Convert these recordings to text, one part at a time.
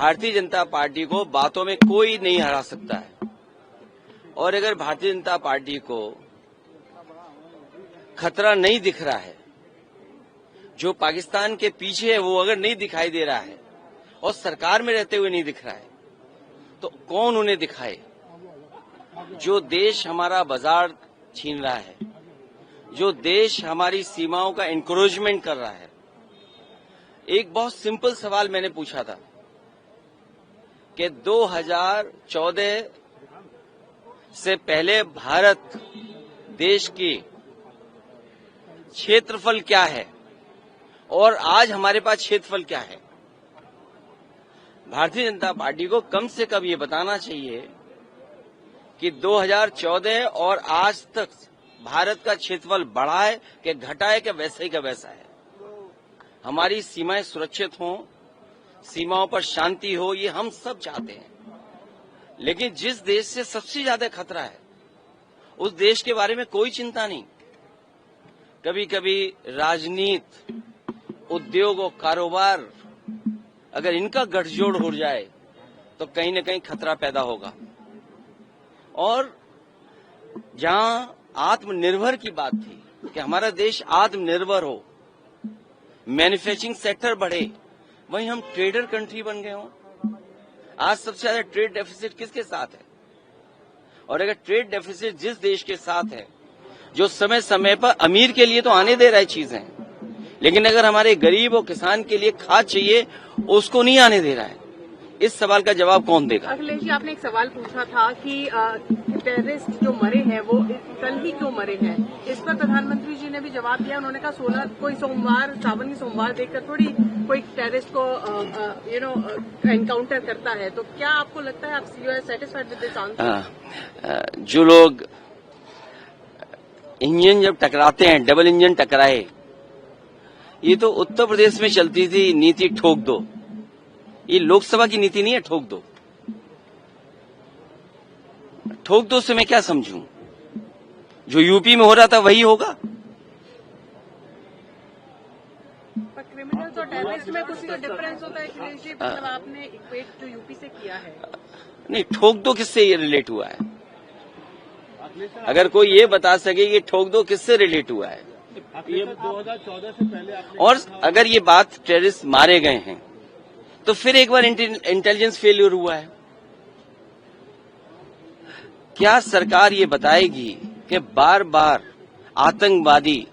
Bharatiya Janata party को बातों में कोई नहीं हरा सकता है। और अगर भारतीय जनता पार्टी को खतरा नहीं दिख रहा है, जो पाकिस्तान के पीछे है वो अगर नहीं दिखाई दे रहा है और सरकार में रहते हुए नहीं दिख रहा है, तो कौन उन्हें दिखाए? जो देश हमारा बाजार छीन रहा है, जो देश हमारी सीमाओं का एनक्रोचमेंट कर रहा है। एक बहुत सिंपल सवाल मैंने पूछा था कि 2014 से पहले भारत देश की क्षेत्रफल क्या है और आज हमारे पास क्षेत्रफल क्या है। भारतीय जनता पार्टी को कम से कम ये बताना चाहिए कि 2014 और आज तक भारत का क्षेत्रफल बढ़ा है कि घटा है कि वैसा ही का वैसा है। हमारी सीमाएं सुरक्षित हों, सीमाओं पर शांति हो, ये हम सब चाहते हैं। लेकिन जिस देश से सबसे ज्यादा खतरा है उस देश के बारे में कोई चिंता नहीं। कभी कभी राजनीति, उद्योग और कारोबार अगर इनका गठजोड़ हो जाए तो कहीं न कहीं खतरा पैदा होगा। और जहां आत्मनिर्भर की बात थी कि हमारा देश आत्मनिर्भर हो, मैन्युफैक्चरिंग सेक्टर बढ़े, वहीं हम ट्रेडर कंट्री बन गए हों। आज सबसे ज्यादा ट्रेड डेफिसिट किसके साथ है? और अगर ट्रेड डेफिसिट जिस देश के साथ है जो समय समय पर अमीर के लिए तो आने दे रहा है चीजें, लेकिन अगर हमारे गरीब और किसान के लिए खाद चाहिए उसको नहीं आने दे रहा है, इस सवाल का जवाब कौन देगा? अखिलेश जी, आपने एक सवाल पूछा था कि टेररिस्ट जो मरे हैं वो कल ही क्यों मरे हैं। इस पर प्रधानमंत्री जी ने भी जवाब दिया। उन्होंने कहा 16 कोई सोमवार, सावन की सोमवार देखकर थोड़ी कोई टेररिस्ट को एनकाउंटर करता है। तो क्या आपको लगता है, आप you are satisfied with this answer? जो लोग इंजन जब टकराते हैं, डबल इंजन टकराए, ये तो उत्तर प्रदेश में चलती थी नीति ठोक दो। ये लोकसभा की नीति नहीं है ठोक दो। ठोक दो से मैं क्या समझूं? जो यूपी में हो रहा था वही होगा। पर क्रिमिनल्स और टेररिस्ट में कुछ तो डिफरेंस होता है अखिलेश जी, मतलब आपने इक्वेट जो यूपी से किया है। नहीं, ठोक दो किससे ये रिलेट हुआ है? अगर कोई ये बता सके कि ठोक दो किससे रिलेट हुआ है। ये 2014 से पहले और अगर ये बात टेररिस्ट मारे गए हैं तो फिर एक बार इंटेलिजेंस फेल्यूर हुआ है। क्या सरकार ये बताएगी कि बार बार आतंकवादी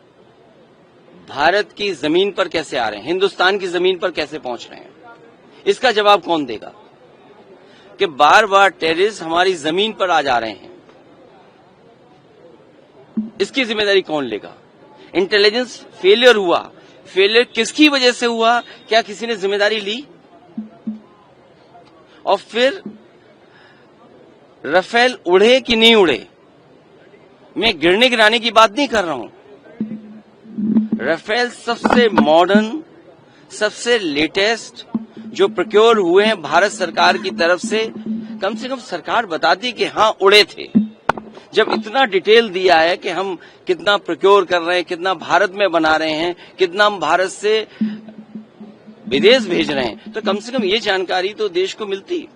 भारत की जमीन पर कैसे आ रहे हैं, हिंदुस्तान की जमीन पर कैसे पहुंच रहे हैं? इसका जवाब कौन देगा कि बार बार टेररिस्ट हमारी जमीन पर आ जा रहे हैं? इसकी जिम्मेदारी कौन लेगा? इंटेलिजेंस फेलियर हुआ, फेलियर किसकी वजह से हुआ? क्या किसी ने जिम्मेदारी ली? और फिर राफेल उड़े कि नहीं उड़े, मैं गिरने गिराने की बात नहीं कर रहा हूं। राफेल सबसे मॉडर्न, सबसे लेटेस्ट जो प्रोक्योर हुए हैं भारत सरकार की तरफ से, कम से कम सरकार बताती कि हाँ उड़े थे। जब इतना डिटेल दिया है कि हम कितना प्रोक्योर कर रहे हैं, कितना भारत में बना रहे हैं, कितना हम भारत से विदेश भेज रहे हैं, तो कम से कम ये जानकारी तो देश को मिलती।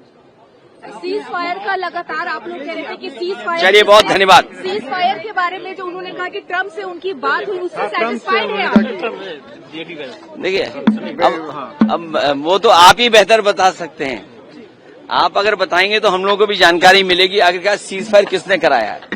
सीज फायर का लगातार आप लोग कह रहे थे कि सीज फायर, चलिए बहुत धन्यवाद। सीज फायर के बारे में जो उन्होंने कहा कि ट्रम्प से उनकी बात हुई, उससे सेटिस्फाइड है आप? देखिए, अब वो तो आप ही बेहतर बता सकते हैं। आप अगर बताएंगे तो हम लोगों को भी जानकारी मिलेगी आखिरकार सीज फायर किसने कराया है।